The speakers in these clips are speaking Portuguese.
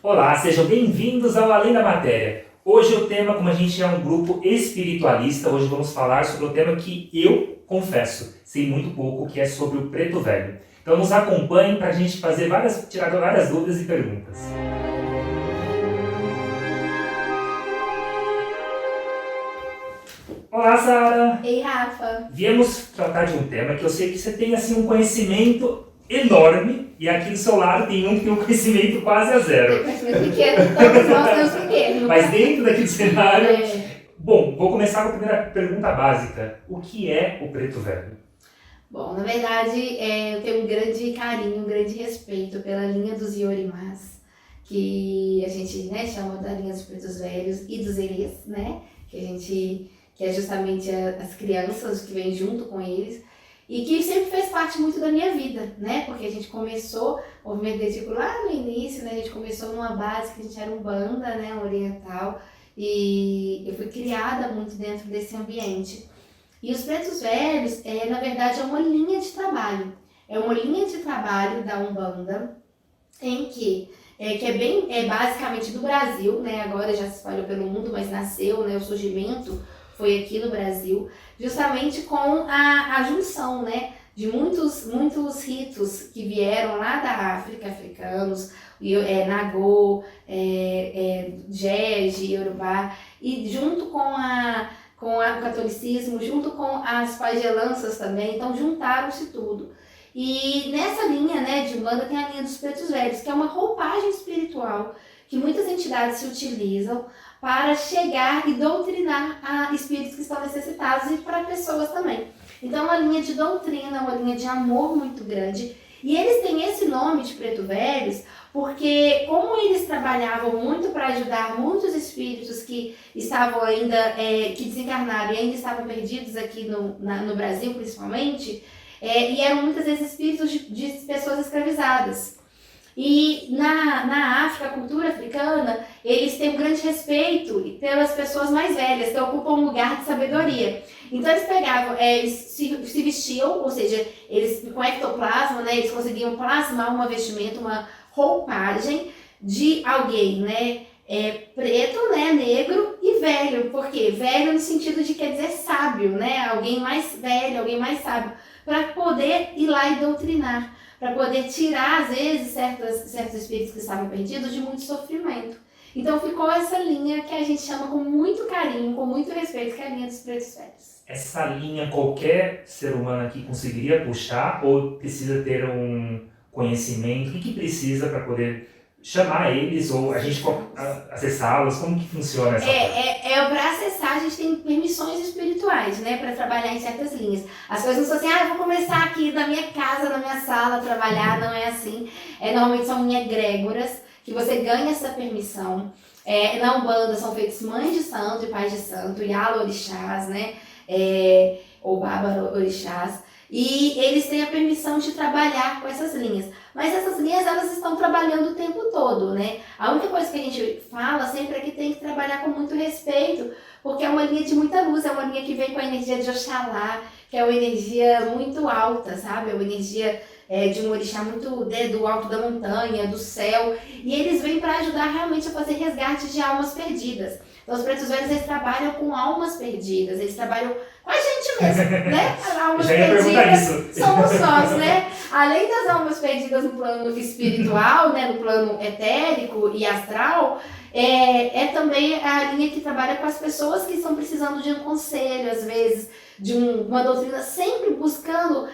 Olá, sejam bem-vindos ao Além da Matéria. Hoje o tema, como a gente é um grupo espiritualista, hoje vamos falar sobre um tema que eu, confesso, sei muito pouco, que é sobre o Preto Velho. Então nos acompanhem para a gente tirar várias dúvidas e perguntas. Olá, Sara! Ei, Rafa! Viemos tratar de um tema que eu sei que você tem assim, um conhecimento enorme, e aqui do seu lado tem um que tem um conhecimento quase a zero. Conhecimento pequeno, todos nós temos pequeno. Mas dentro daquele cenário... É. Bom, vou começar com a primeira pergunta básica. O que é o Preto Velho? Bom, na verdade, eu tenho um grande carinho, um grande respeito pela linha dos Yorimás, que a gente chama da linha dos Pretos Velhos e dos Erês, né? Que é justamente as crianças que vêm junto com eles, e que sempre fez parte muito da minha vida, né? Porque a gente começou o movimento dedículo lá no início, né? A gente começou numa base que a gente era umbanda, né? Oriental, e eu fui criada muito dentro desse ambiente. E os Pretos Velhos, na verdade, é uma linha de trabalho. É uma linha de trabalho da Umbanda, em que é basicamente do Brasil, né? Agora já se espalhou pelo mundo, mas nasceu, né? O surgimento foi aqui no Brasil, justamente com a junção, né? De muitos ritos que vieram lá da África, africanos, Nagô, Jeje, Yorubá, e junto com o catolicismo, junto com as pagelanças também, então juntaram-se tudo. E nessa linha, né, de Umbanda tem a linha dos Pretos Velhos, que é uma roupagem espiritual que muitas entidades se utilizam para chegar e doutrinar a espíritos que estão necessitados e para pessoas também. Então, uma linha de doutrina, uma linha de amor muito grande. E eles têm esse nome de Preto Velhos porque, como eles trabalhavam muito para ajudar muitos espíritos que estavam ainda, que desencarnaram e ainda estavam perdidos aqui no Brasil, principalmente, e eram muitas vezes espíritos de pessoas escravizadas. E na África, a cultura africana, eles têm um grande respeito pelas pessoas mais velhas, que ocupam um lugar de sabedoria. Então eles pegavam, eles se vestiam, ou seja, eles com ectoplasma, né, eles conseguiam plasmar uma vestimenta, uma roupagem de alguém, né, preto, né, negro e velho. Por quê? Velho no sentido de quer dizer sábio, né, alguém mais velho, alguém mais sábio, para poder ir lá e doutrinar, para poder tirar, às vezes, certos espíritos que estavam perdidos de muito sofrimento. Então ficou essa linha que a gente chama com muito carinho, com muito respeito, que é a linha dos Pretos Velhos. Essa linha qualquer ser humano aqui conseguiria puxar ou precisa ter um conhecimento? O que precisa para poder chamar eles ou a gente acessá-los? Como que funciona essa parte? Para acessar, a gente tem permissões espirituais, né, para trabalhar em certas linhas. As coisas não são assim, eu vou começar aqui na minha casa, na minha sala, a trabalhar, não é assim. Normalmente são egrégoras, que você ganha essa permissão. Na Umbanda são feitos mães de santo e pais de santo, Yala Orixás, né, ou Baba Orixás. E eles têm a permissão de trabalhar com essas linhas. Mas essas linhas, elas estão trabalhando o tempo todo, né? A única coisa que a gente fala sempre é que tem que trabalhar com muito respeito, porque é uma linha de muita luz, é uma linha que vem com a energia de Oxalá, que é uma energia muito alta, sabe? É uma energia de um orixá muito do alto da montanha, do céu. E eles vêm para ajudar realmente a fazer resgate de almas perdidas. Então, os Pretos Velhos, eles trabalham com almas perdidas, eles trabalham com a gente mesmo, né? As almas perdidas somos nós, né? Além das almas perdidas no plano espiritual, né? No plano etérico e astral, também a linha que trabalha com as pessoas que estão precisando de um conselho, às vezes, de uma doutrina, sempre buscando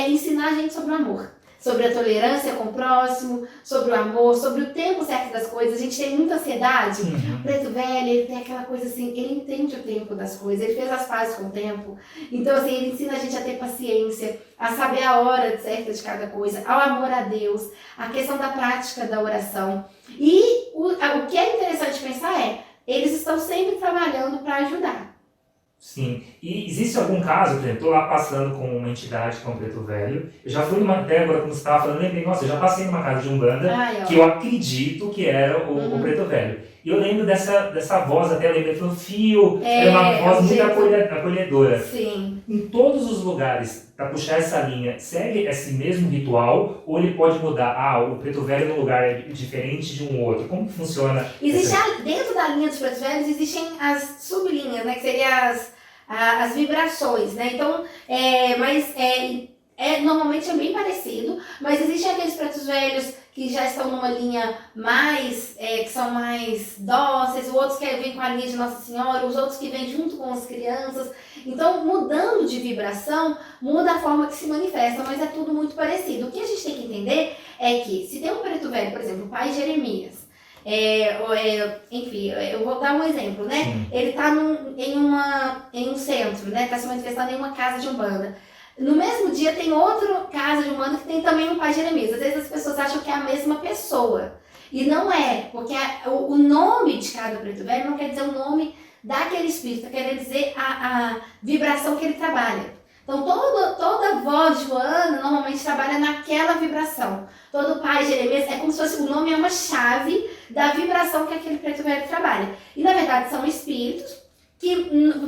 ensinar a gente sobre o amor. Sobre a tolerância com o próximo, sobre o amor, sobre o tempo certo das coisas. A gente tem muita ansiedade. O Preto Velho, ele tem aquela coisa assim, ele entende o tempo das coisas, ele fez as pazes com o tempo. Então, assim, ele ensina a gente a ter paciência, a saber a hora certa de cada coisa, ao amor a Deus, a questão da prática da oração. E o que é interessante pensar eles estão sempre trabalhando para ajudar. Sim. E existe algum caso, por exemplo, estou lá passando com uma entidade com o Preto Velho, eu já fui até agora quando você estava falando, lembrei, nossa, eu já passei numa casa de Umbanda, que eu acredito que era o Preto Velho. E eu lembro dessa voz, até lembro, ele falou, Fio, era uma voz muito acolhedora. Sim. Em todos os lugares para puxar essa linha, segue esse mesmo ritual ou ele pode mudar? O preto velho num lugar é diferente de um outro. Como que funciona? Dentro da linha dos pretos velhos existem as sublinhas, né? Que seriam as vibrações, né? Então, normalmente é bem parecido, mas existem aqueles pretos velhos que já estão numa linha mais, que são mais dóceis, outros que vêm com a linha de Nossa Senhora, os outros que vêm junto com as crianças. Então, mudando de vibração, muda a forma que se manifesta, mas é tudo muito parecido. O que a gente tem que entender é que, se tem um preto velho, por exemplo, o pai Jeremias, enfim, eu vou dar um exemplo, né? Sim. Ele está em um centro, né? Está se manifestando em uma casa de umbanda. No mesmo dia tem outra casa de umbanda que tem também um pai Jeremias. Às vezes as pessoas acham que é a mesma pessoa. E não é, porque o nome de cada preto velho não quer dizer o nome daquele espírito, quer dizer a vibração que ele trabalha. Então toda voz joana normalmente trabalha naquela vibração. Todo pai Jeremias é como se fosse, o nome é uma chave da vibração que aquele preto velho trabalha. E na verdade são espíritos que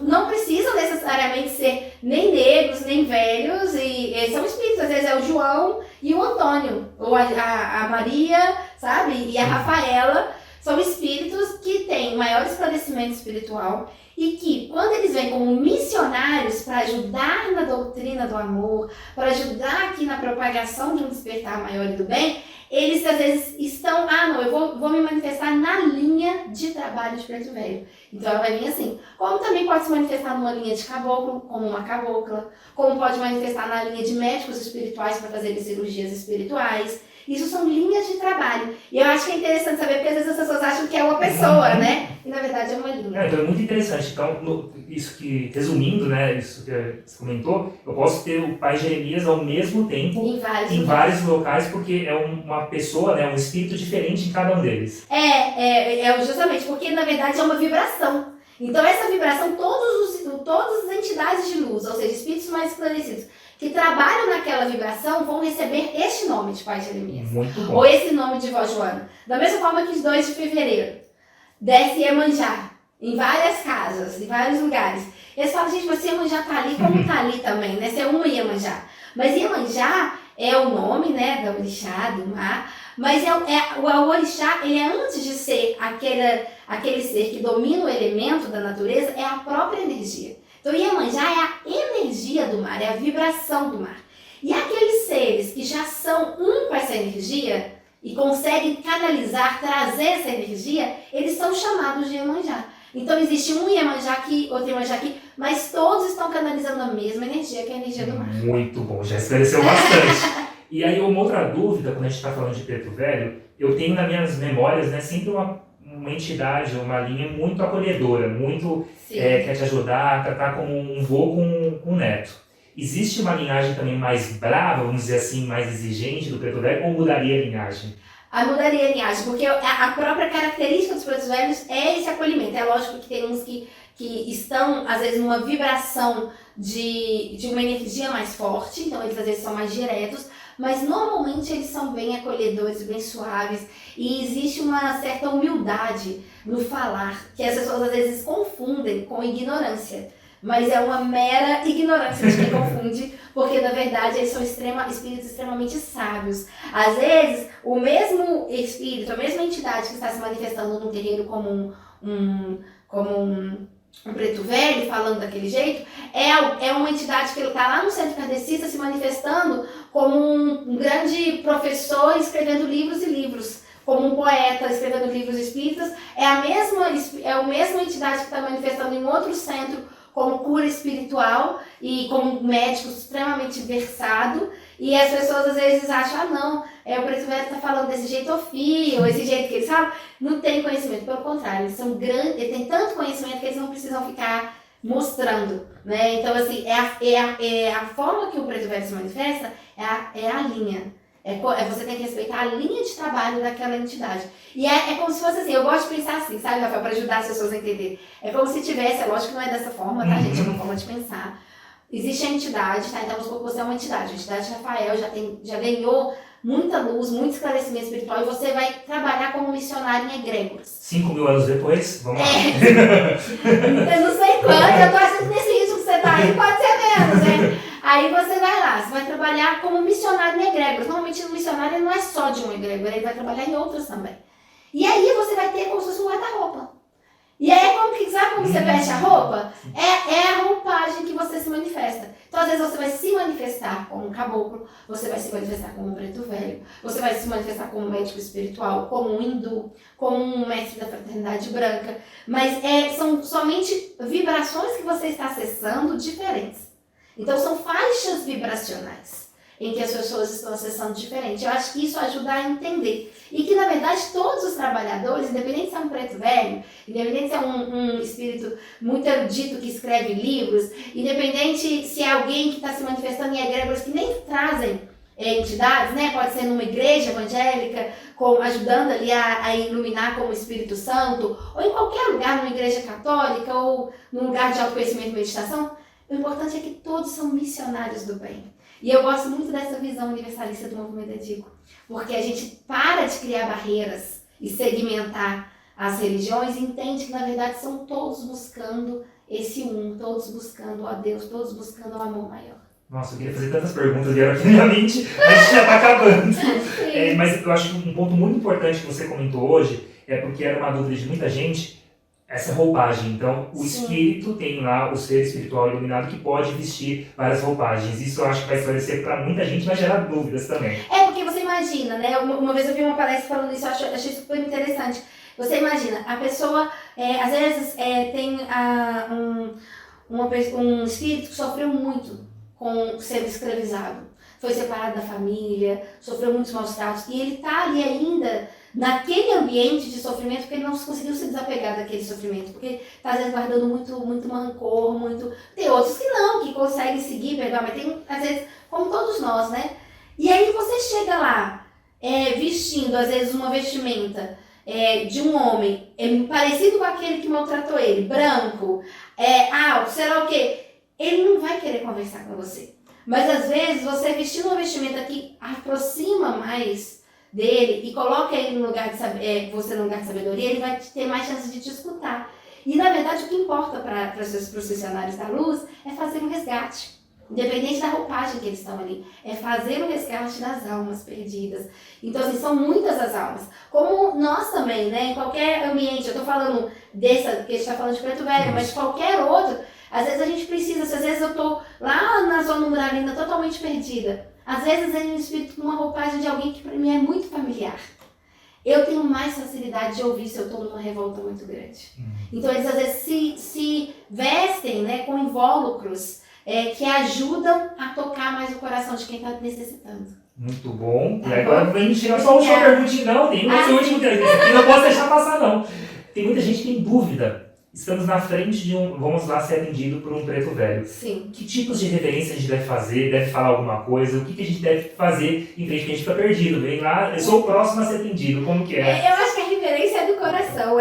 não precisam necessariamente ser nem negros, nem velhos, e são espíritos, às vezes é o João e o Antônio, ou a Maria, sabe, e a Rafaela, são espíritos que têm maior esclarecimento espiritual e que, quando eles vêm como missionários para ajudar na doutrina do amor, para ajudar aqui na propagação de um despertar maior e do bem, eles às vezes estão, eu vou me manifestar na linha de trabalho de preto velho. Então ela vai vir assim, como também pode se manifestar numa linha de caboclo, como uma cabocla, como pode manifestar na linha de médicos espirituais para fazer cirurgias espirituais. Isso são linhas de trabalho. E eu acho que é interessante saber, porque às vezes as pessoas acham que é uma pessoa, né? E na verdade é uma linha. Então é muito interessante. Então, isso que, resumindo, né, isso que você comentou, eu posso ter o pai Jeremias ao mesmo tempo em vários locais, porque é uma pessoa, né, um espírito diferente em cada um deles. Justamente, porque na verdade é uma vibração. Então essa vibração, todas as entidades de luz, ou seja, espíritos mais esclarecidos, que trabalham naquela vibração vão receber este nome de pai Jeremias. Muito bom. Ou esse nome de vó Joana. Da mesma forma que os 2 de fevereiro desce Iemanjá em várias casas, em vários lugares. Eles falam, gente, mas Iemanjá tá ali, como tá ali também, né? Se é um Iemanjá. Mas Iemanjá é o nome, né, da orixá, do mar, mas o orixá, ele é, antes de ser aquele ser que domina o elemento da natureza, é a própria energia. Então Iemanjá é a energia do mar, é a vibração do mar. E aqueles seres que já são com essa energia e conseguem canalizar, trazer essa energia, eles são chamados de Iemanjá. Então existe um Iemanjá aqui, outro Iemanjá aqui, mas todos estão canalizando a mesma energia, que é a energia do mar. Muito bom, já esclareceu bastante. E aí uma outra dúvida, quando a gente está falando de preto velho, eu tenho nas minhas memórias, né, sempre uma entidade, uma linha muito acolhedora, muito quer te ajudar, tratar como um vô com um neto. Existe uma linhagem também mais brava, vamos dizer assim, mais exigente do preto velho, ou mudaria a linhagem? Mudaria a linhagem, porque a própria característica dos pretos velhos é esse acolhimento. É lógico que tem uns que estão, às vezes, numa vibração de uma energia mais forte, então eles às vezes são mais diretos, mas normalmente eles são bem acolhedores, bem suaves, e existe uma certa humildade no falar, que as pessoas às vezes confundem com ignorância, mas é uma mera ignorância de quem confunde, porque na verdade eles são espíritos extremamente sábios. Às vezes o mesmo espírito, a mesma entidade que está se manifestando num terreiro como um preto velho, falando daquele jeito, é uma entidade que está lá no centro kardecista se manifestando como um grande professor escrevendo livros e livros, como um poeta escrevendo livros espíritas. É a mesma entidade que está manifestando em outro centro como cura espiritual e como médico extremamente versado, e as pessoas às vezes acham, o preto velho está falando desse jeito ou esse jeito que eles falam, não tem conhecimento, pelo contrário, eles são grandes, eles têm tanto conhecimento que eles não precisam ficar mostrando, né? Então assim, a forma que o preto velho se manifesta é a linha. Você tem que respeitar a linha de trabalho daquela entidade. E é como se fosse assim, eu gosto de pensar assim, sabe, Rafael, para ajudar as pessoas a entender. É como se tivesse, é lógico que não é dessa forma, tá, gente? É uma forma de pensar. Existe a entidade, tá? Então vamos supor que você é uma entidade. A entidade Rafael já ganhou muita luz, muito esclarecimento espiritual, e você vai trabalhar como missionário em egrégoras. 5.000 anos depois, vamos lá. Eu não sei quanto, eu tô achando que nesse ritmo que você tá aí pode ser menos, né? Aí você vai lá, você vai trabalhar como missionário em egrégoras. Normalmente o missionário não é só de uma egrégora, ele vai trabalhar em outras também. E aí você vai ter como se fosse um guarda-roupa. E aí, sabe como você veste a roupa? É a roupagem que você se manifesta. Então, às vezes, você vai se manifestar como um caboclo, você vai se manifestar como um preto velho, você vai se manifestar como um médico espiritual, como um hindu, como um mestre da fraternidade branca. Mas são somente vibrações que você está acessando diferentes. Então, são faixas vibracionais em que as pessoas estão acessando diferente. Eu acho que isso ajuda a entender. E que, na verdade, todos os trabalhadores, independente se é um preto velho, independente se é um espírito muito erudito que escreve livros, independente se é alguém que está se manifestando em egrégoras que nem trazem entidades, né? Pode ser numa igreja evangélica, ajudando ali a iluminar como Espírito Santo, ou em qualquer lugar, numa igreja católica, ou num lugar de autoconhecimento e meditação. O importante é que todos são missionários do bem. E eu gosto muito dessa visão universalista do movimento Edico, porque a gente para de criar barreiras e segmentar as religiões e entende que, na verdade, são todos buscando esse todos buscando a Deus, todos buscando o amor maior. Nossa, eu queria fazer tantas perguntas, vieram aqui na minha mente, a gente já está acabando. Mas eu acho que um ponto muito importante que você comentou hoje, é porque era uma dúvida de muita gente, essa roupagem. Então, o espírito tem lá o ser espiritual iluminado que pode vestir várias roupagens. Isso eu acho que vai esclarecer para muita gente, vai gerar dúvidas também. Porque você imagina, né? Uma vez eu vi uma palestra falando isso, eu achei super interessante. Você imagina, a pessoa, às vezes, tem um espírito que sofreu muito com ser escravizado. Foi separado da família, sofreu muitos maus tratos, e ele está ali ainda naquele ambiente de sofrimento porque ele não conseguiu se desapegar daquele sofrimento, porque está às vezes guardando muito rancor, Tem outros que não, que conseguem seguir, perdoar, mas tem, às vezes, como todos nós, né? E aí você chega lá, vestindo, às vezes, uma vestimenta de um homem parecido com aquele que maltratou ele, branco, alto, sei lá o quê, ele não vai querer conversar com você. Mas às vezes você vestindo uma vestimenta que aproxima mais dele e coloca ele no lugar de você no lugar de sabedoria, ele vai ter mais chances de te escutar. E na verdade o que importa para os funcionários da luz é fazer um resgate. Independente da roupagem que eles estão ali, é fazer o resgate das almas perdidas. Então, assim, são muitas as almas. Como nós também, né? Em qualquer ambiente, eu tô falando dessa, porque a gente tá falando de preto velho, mas de qualquer outro, às vezes a gente precisa, às vezes eu tô lá na zona muralina totalmente perdida. Às vezes é um espírito com uma roupagem de alguém que para mim é muito familiar. Eu tenho mais facilidade de ouvir se eu estou numa revolta muito grande. Então eles às vezes se vestem, né, com invólucros que ajudam a tocar mais o coração de quem está necessitando. Muito bom. E agora vem chegar só a última perguntinha. Não, tem uma última pergunta. Não posso deixar passar, não. Tem muita gente que tem dúvida. Estamos na frente de vamos lá ser atendido por um preto velho. Sim. Que tipos de reverência a gente deve fazer? Deve falar alguma coisa? O que a gente deve fazer em frente que a gente está perdido? Vem lá, eu sou o próximo a ser atendido. Como que é? Eu acho que a reverência é do coração.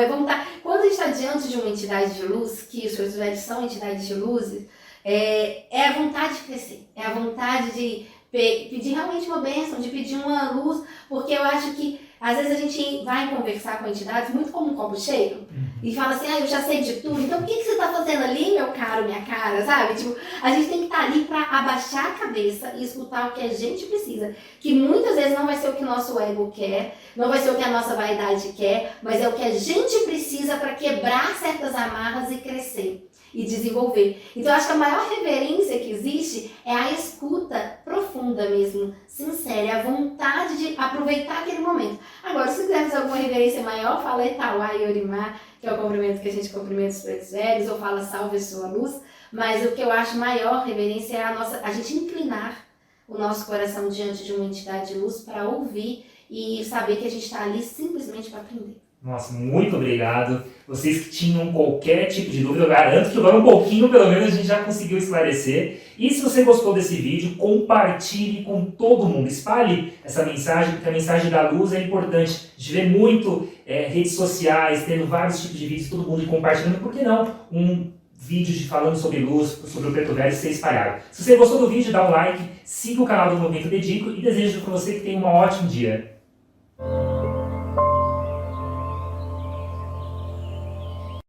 Quando a gente está diante de uma entidade de luz, que os pretos velhos são entidades de luz, é a vontade de crescer. É a vontade de pedir realmente uma bênção, de pedir uma luz, porque eu acho que às vezes a gente vai conversar com entidades muito como um copo cheio e fala assim, eu já sei de tudo, então o que você está fazendo ali, meu caro, minha cara, sabe? Tipo, a gente tem que estar ali para abaixar a cabeça e escutar o que a gente precisa, que muitas vezes não vai ser o que o nosso ego quer, não vai ser o que a nossa vaidade quer, mas é o que a gente precisa para quebrar certas amarras e crescer e desenvolver. Então, eu acho que a maior reverência que existe é a escuta profunda mesmo, sincera, a vontade de aproveitar aquele momento. Agora, se quisermos alguma reverência maior, fala Etauá e Orimá, que é o cumprimento que a gente cumprimenta os pretos velhos, ou fala Salve Sua Luz, mas o que eu acho maior reverência é a gente inclinar o nosso coração diante de uma entidade de luz para ouvir e saber que a gente está ali simplesmente para aprender. Nossa, muito obrigado. Vocês que tinham qualquer tipo de dúvida, eu garanto que agora um pouquinho, pelo menos, a gente já conseguiu esclarecer. E se você gostou desse vídeo, compartilhe com todo mundo. Espalhe essa mensagem, porque a mensagem da luz é importante. A gente vê muito redes sociais, tendo vários tipos de vídeos, todo mundo compartilhando. Por que não um vídeo falando sobre luz, sobre o preto velho ser espalhado? Se você gostou do vídeo, dá um like, siga o canal do Movimento Dedico e desejo para você que tenha um ótimo dia.